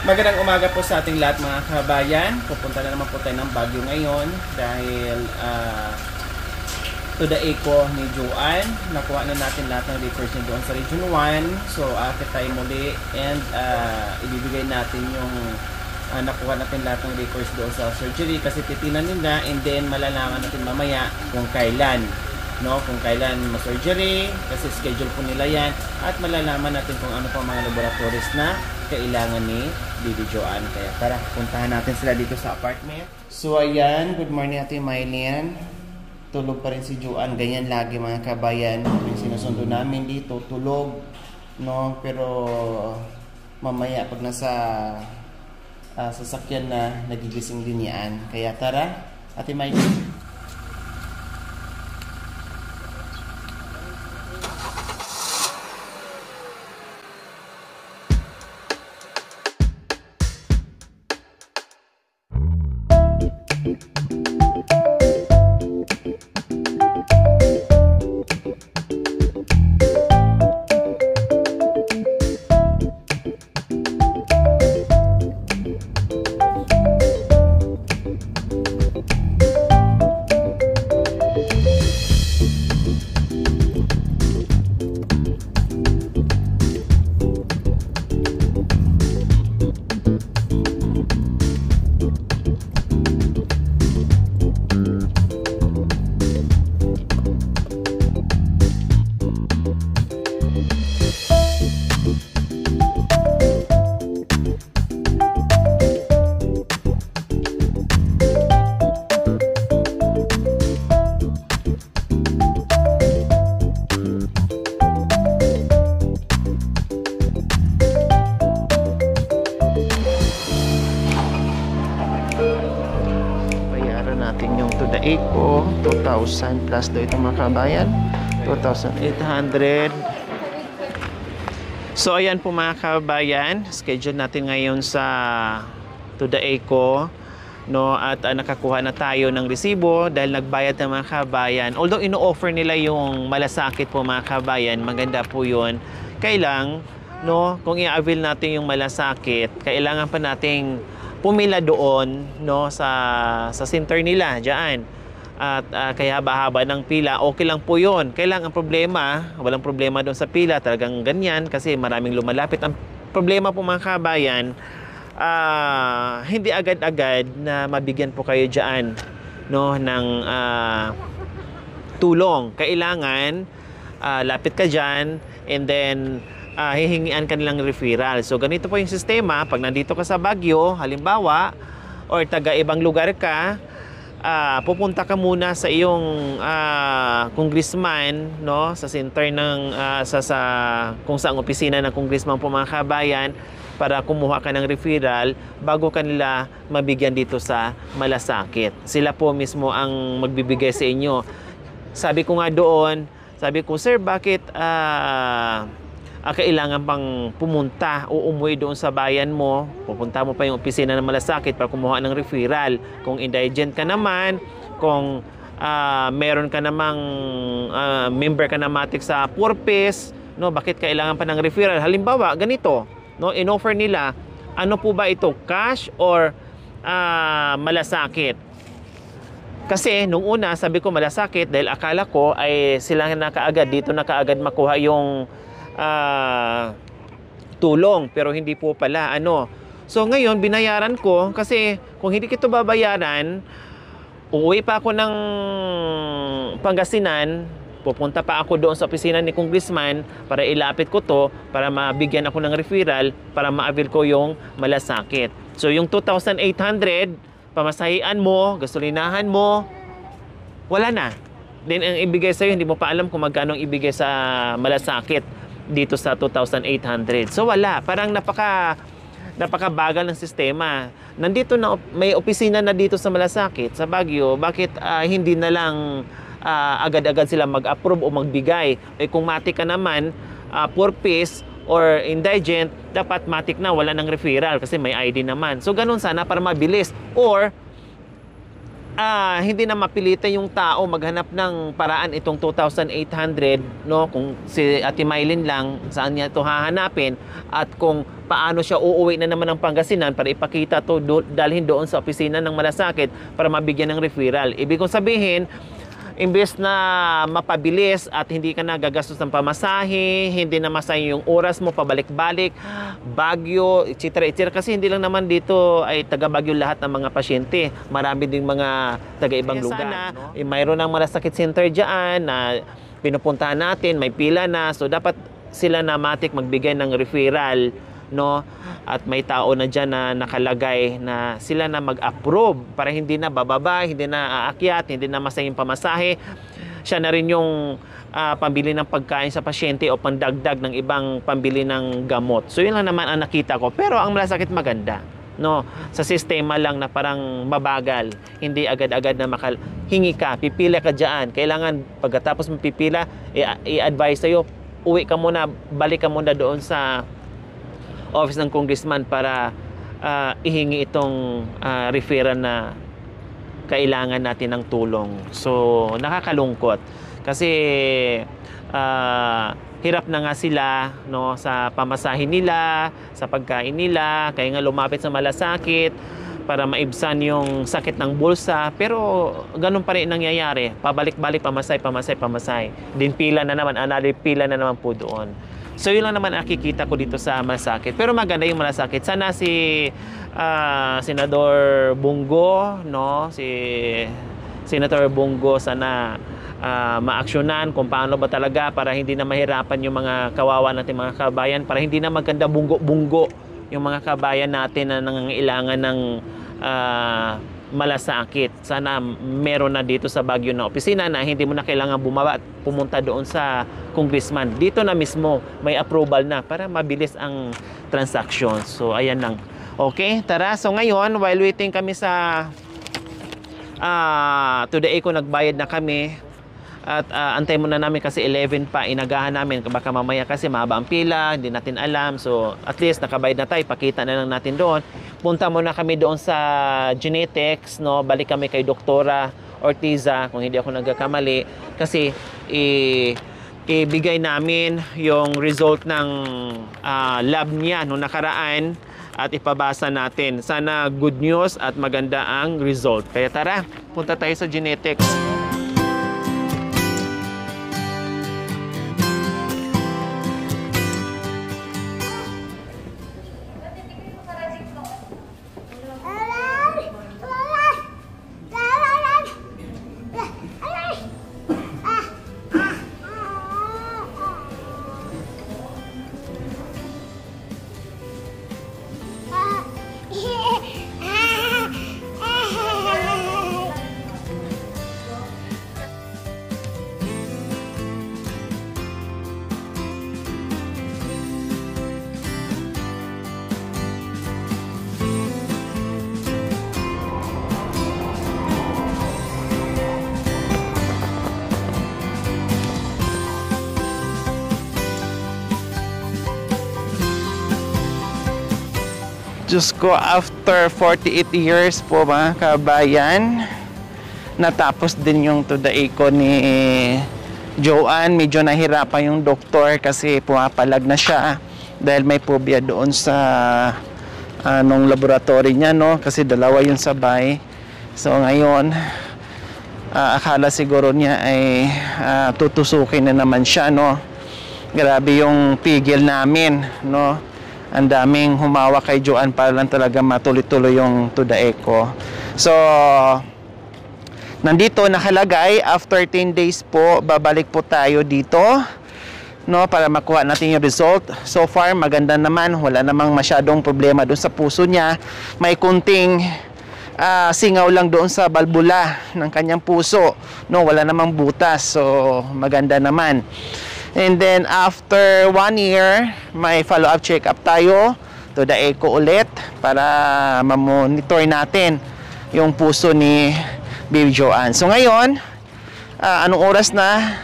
Magandang umaga po sa ating lahat mga kabayan. Pupunta na naman po tayo ng Baguio ngayon dahil to the eco ni Joanne. Nakuha na natin lahat ng records niya doon sa Region 1. So akit tayo muli and ibibigay natin yung nakuha natin lahat ng records doon sa surgery kasi titinan nila and then malalaman natin mamaya kung kailan. No, kung kailan ma-surgery kasi schedule po nila yan at malalaman natin kung ano pa mga laboratories na kailangan ni Bibi Joanne. Kaya tara, puntahan natin sila dito sa apartment. So ayan, good morning Ate Mylene. Tulog pa rin si Joanne, ganyan lagi mga kabayan. Yung sinusundo namin dito, tulog. No, pero mamaya pag nasa sasakyan na, nagigising din yan. Kaya tara, Ate Mylene. Eco 2,000 plus daw itong mga kabayan, 2,800. So ayan po mga kabayan, schedule natin ngayon sa to the Eco, no, at nakakuha na tayo ng resibo dahil nagbayad ng mga kabayan. Although ino-offer nila yung malasakit po mga kabayan, maganda po yun. Kailang, no, kung i-avail natin yung malasakit, kailangan pa nating pumila doon, no, sa center nila diyan. At kaya haba-haba ng pila, okay lang po yun. Kailangan ang problema, walang problema doon sa pila, talagang ganyan kasi maraming lumalapit. Ang problema po mga kabayan, hindi agad-agad na mabigyan po kayo diyan, no, ng tulong. Kailangan lapit ka diyan and then hihingian ka nilang referral. So ganito po yung sistema. Pag nandito ka sa Baguio, halimbawa, or taga ibang lugar ka, pupunta ka muna sa iyong congressman, no, sa center ng kung saang opisina ng congressman po mga kabayan para kumuha ka ng referral bago kanila mabigyan dito sa malasakit. Sila po mismo ang magbibigay sa inyo. Sabi ko nga doon, sabi ko, sir, bakit kailangan pang pumunta o umuwi doon sa bayan mo, pupunta mo pa yung opisina ng malasakit para kumuha ng referral. Kung indigent ka naman, kung meron ka namang member ka na matik sa purpose, no, bakit kailangan pa ng referral? Halimbawa, ganito, no, in-offer nila, ano po ba ito, cash or malasakit? Kasi nung una, sabi ko malasakit dahil akala ko ay sila na kaagad, dito na kaagad makuha yung tulong, pero hindi po pala so ngayon binayaran ko kasi kung hindi kito babayaran, uuwi pa ako ng Pangasinan, pupunta pa ako doon sa opisina ni congressman para ilapit ko to para mabigyan ako ng referral para ma-avail ko yung malasakit. So yung 2,800 pamasahian mo, gasolinahan mo, wala na. Then ang ibigay sa'yo, hindi mo pa alam kung magkano ang ibigay sa malasakit dito sa 2,800. So wala, parang napakabagal ng sistema. Nandito na may opisina na dito sa malasakit sa Baguio, bakit hindi na lang agad-agad sila mag-approve o magbigay? Kung matik ka naman, purpose or indigent, dapat matik na, wala ng referral kasi may ID naman. So ganun sana para mabilis. Or hindi na mapilitan yung tao maghanap ng paraan itong 2,800, no? Kung si Ate Mylene lang, saan niya ito hahanapin at kung paano siya uuwi na naman ng Pangasinan para ipakita to, dalhin doon sa opisina ng Malasakit para mabigyan ng referral. Ibig kong sabihin, imbes na mapabilis at hindi ka nagagastos ng pamasahe, hindi na masayang yung oras mo pabalik-balik, Baguio, etc. Kasi hindi lang naman dito ay taga Baguio lahat ng mga pasyente. Marami ding mga taga ibang lugar. Sana, no? Mayroon ng Malasakit Center dyan na pinupuntahan natin, may pila na. So dapat sila na matik magbigay ng referral, no? At may tao na dyan na nakalagay na sila na mag-approve para hindi na bababa, hindi na aakyat, hindi na masayang pamasahe. Siya na rin yung pambili ng pagkain sa pasyente o pandagdag ng ibang pambili ng gamot. So yun lang naman ang nakita ko. Pero ang Malasakit maganda, no? Sa sistema lang na parang mabagal, hindi agad-agad na hingi ka, pipila ka dyan. Kailangan pagkatapos mo pipila, i-advise sa'yo, uwi ka muna, balik ka muna doon sa office ng congressman para ihingi itong referral na kailangan natin ng tulong. So nakakalungkot kasi hirap na nga sila, no, sa pamasahin nila, sa pagkain nila, kaya nga lumapit sa Malasakit para maibsan yung sakit ng bulsa, pero ganun pa rin nangyayari, pabalik-balik, pamasay. Din pila na naman, another pila na naman po doon. So yun lang naman nakikita ko dito sa Malasakit. Pero maganda yung Malasakit. Sana si Senador Bungo, no? Si Senator Bungo sana maaksyonan kung paano ba talaga para hindi na mahirapan yung mga kawawa natin mga kabayan, para hindi na maganda bunggo yung mga kabayan natin na nangangailangan ng Malasakit. Sana meron na dito sa Baguio na opisina na hindi mo na kailangan bumaba at pumunta doon sa congressman. Dito na mismo may approval na para mabilis ang transaction. So ayan lang. Okay, tara. So ngayon, while waiting kami sa today ko nagbayad na kami. At antay muna namin kasi 11 pa, inagahan namin. Baka mamaya kasi mahaba ang pila, hindi natin alam. So at least nakabayad na tayo, pakita na lang natin doon. Punta muna kami doon sa genetics, no? Balik kami kay Doktora Ortiza, kung hindi ako nagkakamali. Kasi ibigay namin yung result ng lab niya nung nakaraan at ipabasa natin. Sana good news at maganda ang result. Kaya tara, punta tayo sa genetics. Diyos ko, after 48 years po mga kabayan, natapos din yung today ko ni Joanne. Medyo nahirapan yung doktor kasi pumapalag na siya dahil may phobia doon sa nung laboratory niya, no? Kasi dalawa yung sabay. So ngayon, akala siguro niya ay tutusukin na naman siya, no? Grabe yung pigil namin, no? Ang daming humawa kay Joanne para lang talaga matuloy-tuloy yung to the echo. So nandito nakalagay after 10 days po babalik po tayo dito, no, para makuha natin yung result. So far maganda naman, wala namang masyadong problema doon sa puso niya. May kunting singaw lang doon sa balbula ng kanyang puso, no, wala namang butas. So maganda naman. And then after 1 year, may follow-up check-up tayo to the echo ulit para ma-monitor natin yung puso ni Baby Joanne. So ngayon, anong oras na?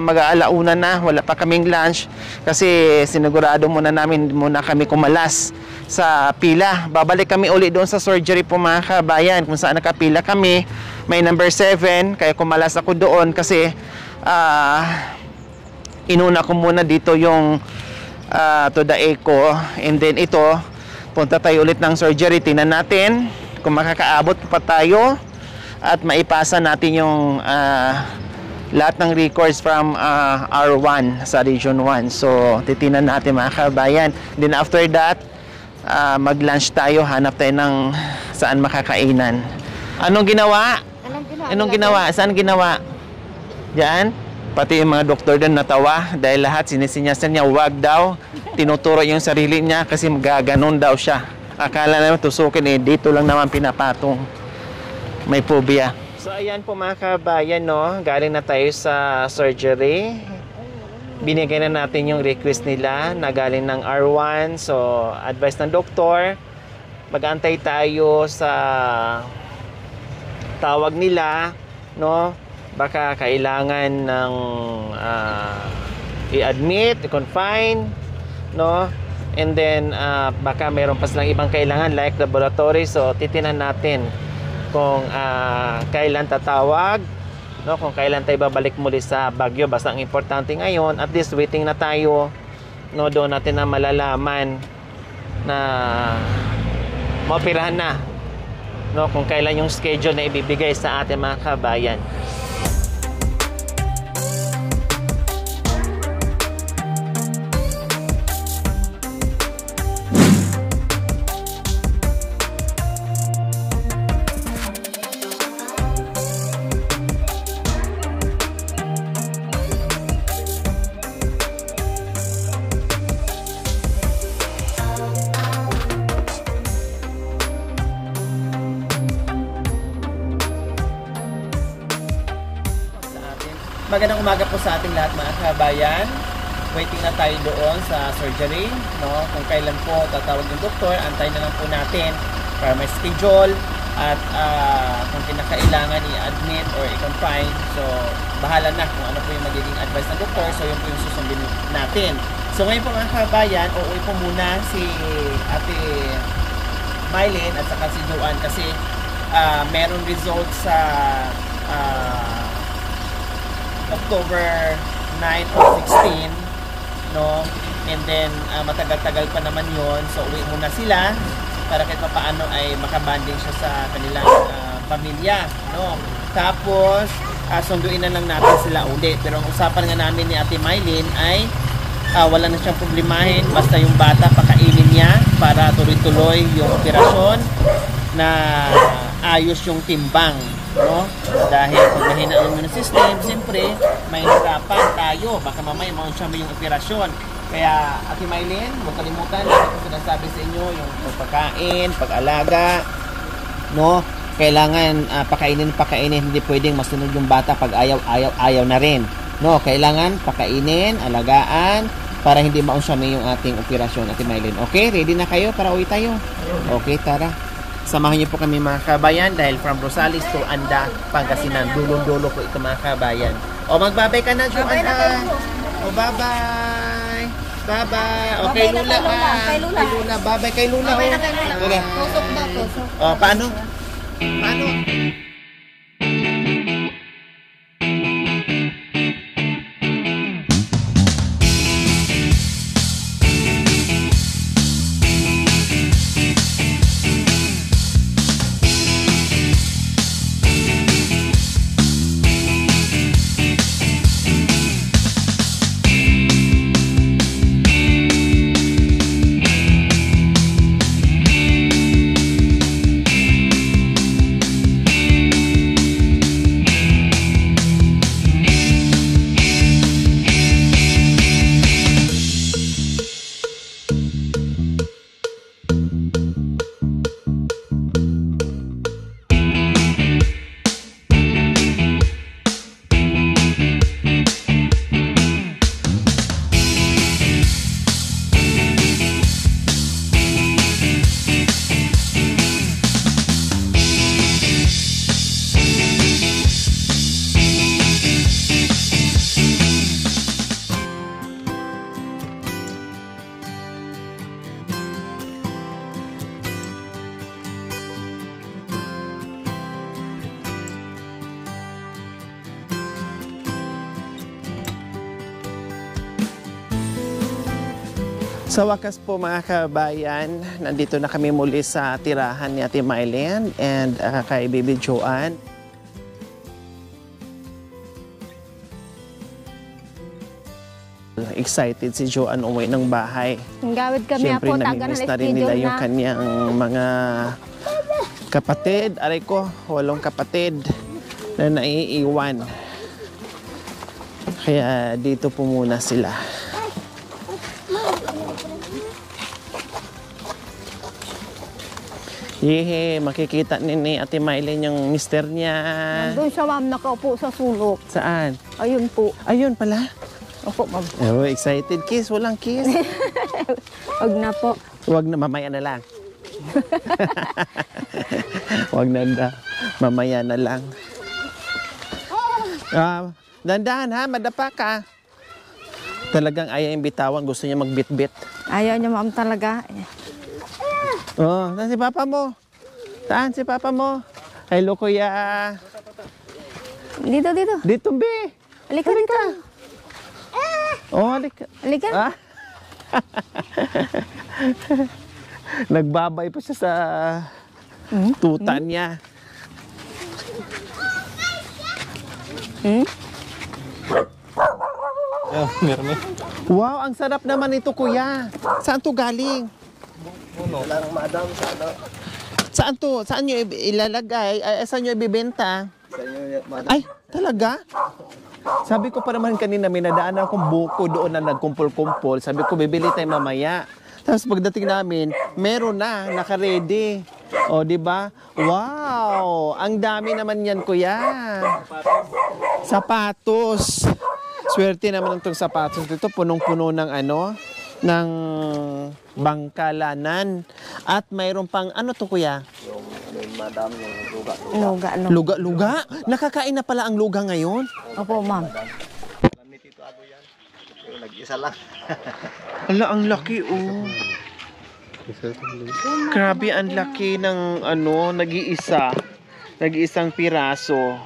Mag-aalauna na, wala pa kaming lunch kasi sinigurado muna namin muna kami kumalas sa pila. Babalik kami ulit doon sa surgery po mga kabayan kung saan nakapila kami. may number 7, kaya kumalas ako doon kasi inuna ko muna dito yung to the echo, and then ito punta tayo ulit ng surgery. Tingnan natin kung makakaabot pa tayo at maipasa natin yung lahat ng records from R1 sa Region 1. So titingnan natin mga kabayan. Then after that, mag-lunch tayo, hanap tayo ng saan makakainan. Anong ginawa? Anong ginawa? Saan ginawa? Diyan? Pati yung mga doktor doon natawa dahil lahat sinisinyasan niya, wag daw. Tinuturo yung sarili niya kasi magaganon daw siya. Akala naman tusukin, dito lang naman pinapatong. May phobia. So ayan po mga kabayan, no? Galing na tayo sa surgery. Binigay na natin yung request nila na galing ng R1. So advice ng doktor, mag-antay tayo sa tawag nila, no? Baka kailangan ng i-admit, i-confine, no? And then baka mayroon pa silang ibang kailangan like laboratory. So titinan natin kung kailan tatawag, no? Kung kailan tayo babalik muli sa Baguio. Basta ang importante ngayon, at least waiting na tayo, no? Doon natin na malalaman na maoperahan na, no? Kung kailan yung schedule na ibibigay sa ating mga kabayan. Magandang umaga po sa ating lahat mga kabayan. Waiting na tayo doon sa surgery, no? Kung kailan po tatawag yung doktor, antayin na lang po natin para may schedule at kung kinakailangan i-admit or i-confine. So, bahala na kung ano po yung magiging advice ng doktor. So, yun po yung susundin natin. So, ngayon po mga kabayan, uuwi po muna si Ate Mylene at saka si Joanne kasi meron result sa October 9 or 16, no? And then matagal-tagal pa naman yon. So uwi muna sila para kahit paano ay makabanding siya sa kanilang pamilya, no? Tapos sunduin na lang natin sila ulit. Pero ang usapan nga namin ni Ate Mylene ay wala na siyang problemahin, basta yung bata pakainin niya para tuloy-tuloy yung operasyon na ayos yung timbang, no? Dahil pag mahina ang immune system, siyempre may hirapan tayo, baka mamaya maunsyam yung operasyon. Kaya Ate Mylene, huwag kalimutan, lagi ko sinasabi sa inyo yung pagkain, pag-alaga, no? Kailangan pakainin, hindi pwedeng masunod yung bata pag ayaw na rin, no? Kailangan pakainin, alagaan para hindi maunsyam yung ating operasyon. Ate Mylene, okay? Ready na kayo para uwi tayo? Okay, tara. Samahan niyo po kami mga kabayan dahil from Rosales to Anda, Pangasinan. Dulo-dulo po ito mga kabayan. O magbabay ka na, Joanna. O bye-bye. Bye-bye. O kay Lula ka. Kay Lula. Bye-bye kay Lula. Bye-bye na kay Lula. Tusok na, tusok. O paano? Paano? Sa wakas po mga kabayan, nandito na kami muli sa tirahan ni Ate Mylene and kay Baby Joanne. Excited si Joanne umuwi ng bahay. Gawid kami Siyempre po, taga na namimiss na rin nila yung kanyang mga kapatid. Aray ko, 8 kapatid na naiiwan. Kaya dito po muna sila. Yehe, makikita ni Ate Mylene yung mister niya. Doon siya ma'am, nakaupo sa sulok. Saan? Ayun po. Ayun pala. Opo ma'am. Oh, excited. Kiss, walang kiss. Huwag na po. Huwag na, mamaya na lang. Huwag na, mamaya na lang. Dandahan ha, madapa ka. Talagang ayaw yung bitawan, gusto niya magbitbit. Ayaw niya ma'am talaga. Oh, saan si papa mo? Saan si papa mo? Hello kuya. Dito, dito. Dito be. Halika dito. Oh, halika. Halika. Ah? Nagbabay pa siya sa tuta niya. Wow, ang sarap naman ito kuya. Saan to galing? Lang madam sa ano. Saan to? Saan nyo ilalagay? Ay, saan nyo ibibenta? Sa inyo madam. Ay, talaga? Sabi ko pa naman kanina, may nadaan akong buko doon na nagkumpol-kumpol. Sabi ko, bibili tayo mamaya. Tapos pagdating namin, meron na, naka-ready. O, di ba? Wow! Ang dami naman yan, kuya. Sapatos. Swerte naman itong sapatos dito. Punong-puno ng ano, ng bangkalanan. At mayroon pang, ano to, kuya? Yung madam, yung luga. Luga, no. Luga-luga? Nakakain na pala ang luga ngayon? Opo ma'am. Kami Tito Ago yan. Yung nag-isa lang. Ala, ang laki, oh. Grabe, ang laki ng, ano, nag-iisa. Nag-iisang piraso.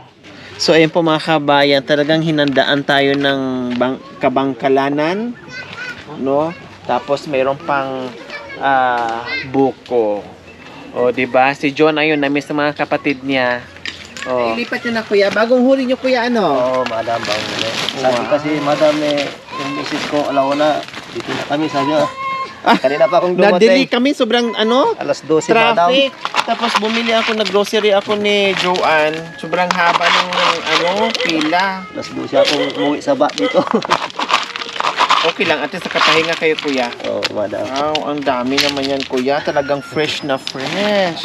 So, ayun po mga kabayan, talagang hinandaan tayo ng kabangkalanan, no? Tapos, mayroon pang buko. O, diba? Si John, ayun, na-miss ng mga kapatid niya. O. Ilipat nyo na, kuya. Bagong huli nyo, kuya, ano? Oo, madam, bang. Sabi kasi madam yung misis ko, alaw na, dito na kami, sabi niya. Kanina pa akong Nadili dumating. kami, sobrang, ano? Alas 12, madam. Traffic. Tapos bumili ako, nag-grocery ako ni Joanne. Sobrang haba ng ano, pila. Alas 12 akong umuwi sa ba dito. Okay lang, ate sa kapahinga kayo, kuya. Oo, madam. Wow, ang dami naman yan, kuya. Talagang fresh na fresh.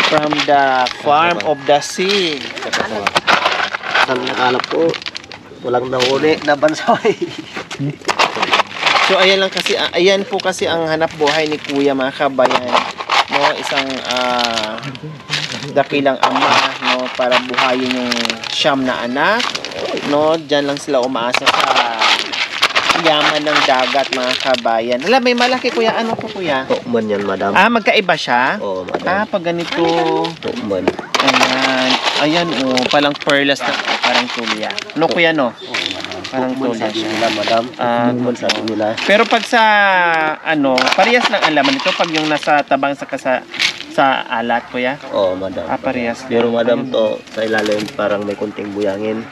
From the farm of the sea. Saan nakalap ko? Walang nahuli na bansay. So ayan lang kasi, ayan po kasi ang hanap buhay ni kuya, mga kabayan. No, isang dakilang ama, no, para buhayin yung siyam na anak. No, diyan lang sila umaasa sa yaman ng dagat, mga kabayan. Alam, may malaki, kuya. Ano po, kuya? Tukman yan, madam. Magkaiba siya? Oo, madam. Pag ganito. Tukman. Ayan. Ayan, oh. Palang perlas na. Parang tulya. No, kuya, no? Parang Tukman tulya sabi siya. nila, madam. Tukman sabi nila. Pero pag sa, ano, parehas lang ang laman ito. Pag yung nasa tabang sa alat, kuya. Oo, madam. Parehas. Pero madam, to sa ilalim parang may kunting buyangin.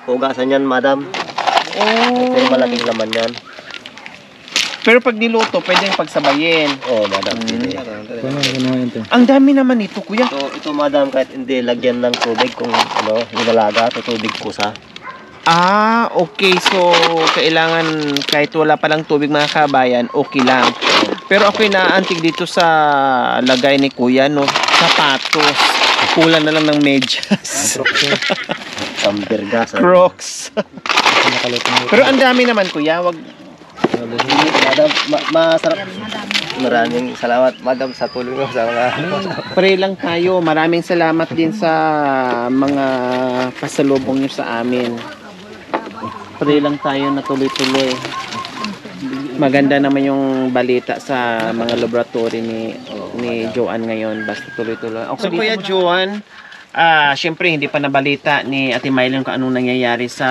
Hugasan yan, madam. Oh. Pero malaking laman yan. Pero pag niluto, pwedeng pagsabayin. Oo, madam. Ang dami naman ito, kuya. Ito, madam, kahit hindi lagyan ng tubig kung ano, hinalaga, tubig kusa. Okay. So, kailangan kahit wala palang tubig, mga kabayan, okay lang. Pero ako'y naaantig dito sa lagay ni kuya, no? Sapatos. Kulang na lang ng medyas. Sambergas. Crocs. Pero ang dami naman, kuya. Wag. Madam, masarap. Maraming salamat, madam, sa tulong mo sa mga... Pray lang tayo. Maraming salamat din sa mga pasalubong nyo sa amin. Pray lang tayo na tuloy-tuloy. Maganda naman yung balita sa mga laboratory ni Joanne ngayon. Basta tuloy-tuloy. Okay, so, Kuya Joanne, syempre hindi pa nabalita ni Ate Mylene kung anong nangyayari sa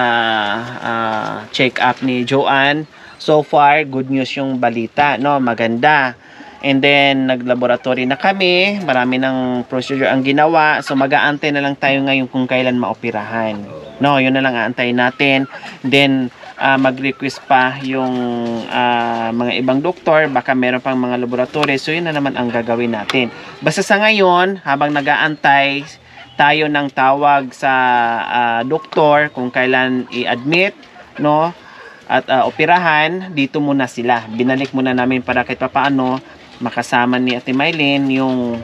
check-up ni Joanne. so far, good news yung balita, no? Maganda. And then, naglaboratory na kami. Marami ng procedure ang ginawa. So, mag-aantay na lang tayo ngayon kung kailan maoperahan. No, yun na lang aantayin natin. Then, mag-request pa yung mga ibang doktor. Baka meron pang mga laboratory. So, yun na naman ang gagawin natin. Basta sa ngayon, habang nag-aantay tayo ng tawag sa doktor kung kailan i-admit, no? At operahan, dito muna sila. Binalik muna namin para kahit paano makasama ni Ate Mylene yung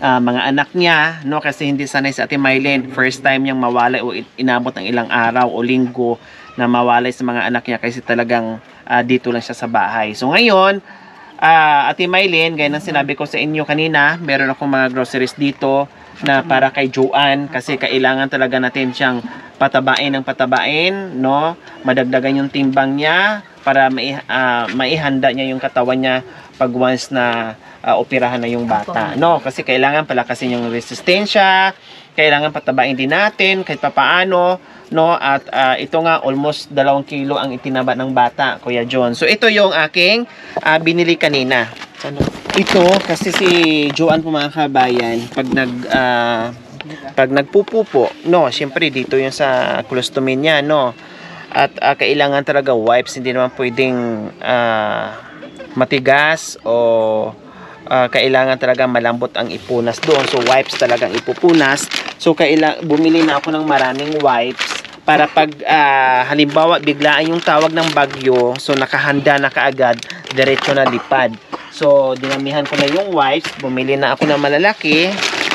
mga anak niya, no? Kasi hindi sanay si Ate Mylene, first time niyang mawalay o inabot ng ilang araw o linggo na mawalay sa mga anak niya kasi talagang dito lang siya sa bahay. So ngayon, Ate Mylene, gaya ng sinabi ko sa inyo kanina, meron akong mga groceries dito na para kay Joanne kasi kailangan talaga natin siyang patabain ng patabain, no? Madagdagan yung timbang niya para maihanda niya yung katawan niya pag once na operahan na yung bata, no? Kasi kailangan palakasin yung resistensya, kailangan patabain din natin kahit papaano, no? At ito nga almost 2 kilo ang itinaba ng bata, Kuya John. So ito yung aking binili kanina. Ito kasi si Joanne po mga kabayan, pag nagpupupo, no, syempre dito yung sa colostomy niya, no. At kailangan talaga wipes, hindi naman pwedeng matigas o kailangan talaga malambot ang ipunas doon. So wipes talagang ipupunas. So bumili na ako ng maraming wipes para pag halimbawa biglaan yung tawag ng bagyo, so nakahanda na kaagad, diretso na lipad. So dinamihan ko na yung wipes, bumili na ako ng malalaki.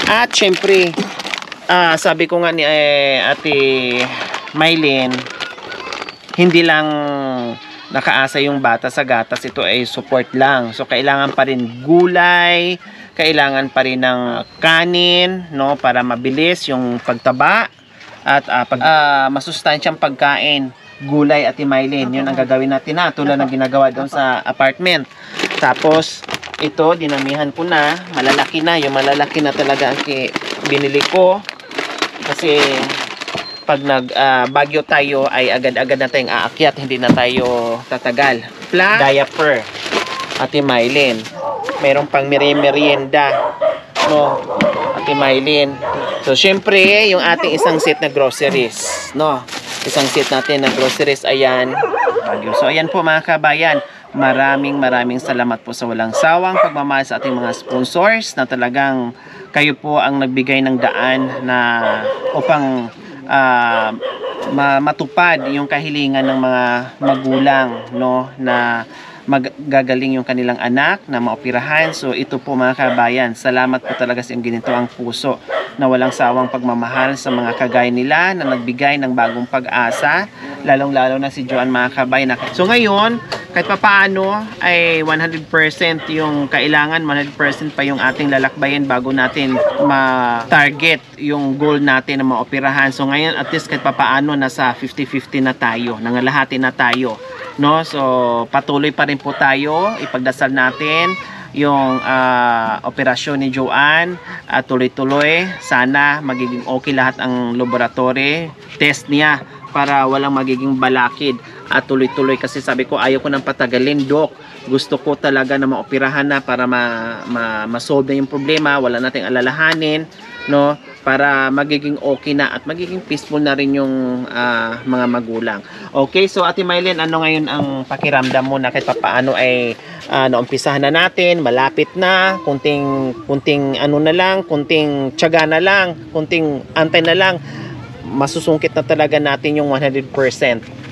At syempre sabi ko nga ni Ate Mylene, hindi lang nakaasa yung bata sa gatas, ito ay support lang. So kailangan pa rin gulay, kailangan pa rin ng kanin, no, para mabilis yung pagtaba at masustansyang pagkain, gulay, Ate Mylene. Yun ang gagawin natin na tulad ng ginagawa doon sa apartment. Tapos ito dinamihan ko na, malalaki na, yung malalaki na talaga ang binili ko kasi pag nagbagyo tayo ay agad-agad na tayong aakyat, hindi na tayo tatagal. Plus, diaper, Ate Mylene. Meron pang merienda, no, Ate Mylene. So, syempre, yung ating isang set na groceries, no. Isang set natin na groceries, ayan. Bagyo. So, ayan po mga kabayan. Maraming salamat po sa walang sawang pagmamahal sa ating mga sponsors na talagang kayo po ang nagbigay ng daan na upang matupad yung kahilingan ng mga magulang, no, na magagaling yung kanilang anak na maoperahan. So ito po mga kabayan, salamat po talaga sa ganito ang puso na walang sawang pagmamahal sa mga kagaya nila na nagbigay ng bagong pag-asa, lalong-lalo na si Joanne mga kabayan. So ngayon, kahit papaano ay 100% yung kailangan, 100% pa yung ating lalakbayin bago natin ma-target yung goal natin na maoperahan. So ngayon at least kahit papaano nasa 50-50 na tayo, nangalahati na tayo, no? So patuloy pa rin po tayo, ipagdasal natin yung operasyon ni Joanne at tuloy-tuloy. Sana magiging okay lahat ang laboratory test niya para walang magiging balakid at tuloy-tuloy, kasi sabi ko ayaw ko nang patagalin, Doc. Gusto ko talaga na maoperahan na para ma-solve na yung problema, wala nating alalahanin, no, para magiging okay na at magiging peaceful na rin yung mga magulang. Okay, so Ate Mylene, ano ngayon ang pakiramdam mo na kahit paano ay naumpisahan na natin, malapit na, kunting ano na lang, kunting tiyaga na lang, kunting antay na lang, masusungkit na talaga natin yung 100%.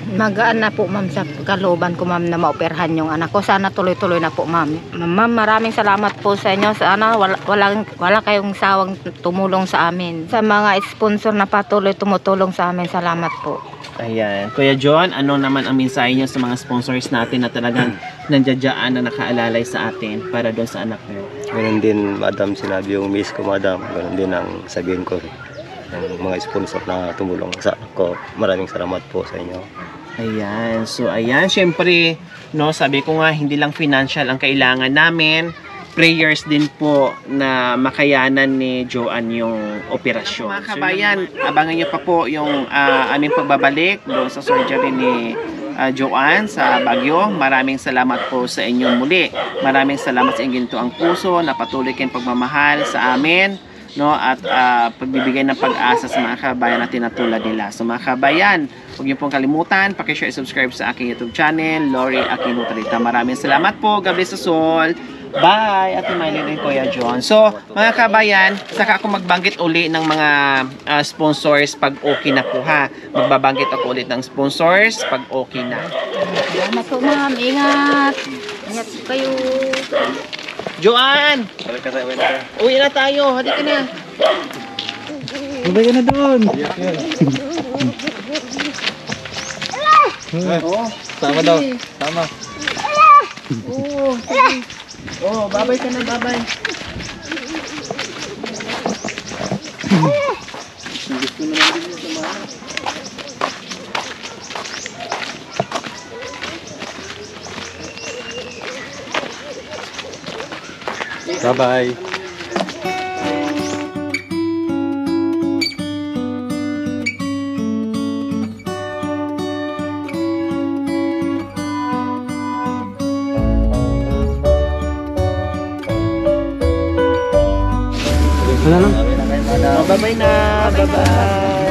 Magaan na po, ma'am, sa kalooban ko, ma'am, na maoperahan yung anak ko. Sana tuloy-tuloy na po, ma'am. Ma'am, maraming salamat po sa inyo. Sana wala kayong sawang tumulong sa amin. Sa mga sponsor na patuloy tumutulong sa amin, salamat po. Ayan. Kuya John, ano naman ang mensahe niyo sa mga sponsors natin na talagang nandiyadyaan na nakaalalay sa atin para doon sa anak niyo? Ganun din, madam, sinabi yung miss ko, madam. Ganun din ang sabihin ko. Yung mga sponsor na tumulong sa anak ko. Maraming salamat po sa inyo. Ayan. So, ayan. Siyempre, no, sabi ko nga, hindi lang financial ang kailangan namin. Prayers din po na makayanan ni Joanne yung operasyon. Mga kabayan, abangan niyo pa po yung aming pagbabalik doon sa surgery ni Joanne sa Baguio. Maraming salamat po sa inyo muli. Maraming salamat sa inyong ginto ang puso na patuloy kayong pagmamahal sa amin, no, at pagbibigay ng pag-asa sa mga kabayan natin na tulad nila. So mga kabayan, huwag niyo pong kalimutan, paki-share and subscribe sa aking YouTube channel, Lori Aquino Tarita. Maraming salamat po. God bless us all. Bye, Ate Mylene and Kuya John. So, mga kabayan, saka ako magbanggit uli ng mga sponsors pag okay na po, ha. Magbabanggit ako ulit ng sponsors pag okay na. Salamat po, ma'am. Ingat. Ingat po kayo. Joanne! Uwi na tayo. Hadi ka na. Babay ka na doon. Oh, Tama daw. Tama. oh, sige. Oh, babay ka na, babay. Gusto naman din yung sumama. Bye-bye. Wala lang. Oh, bye-bye na. Bye-bye.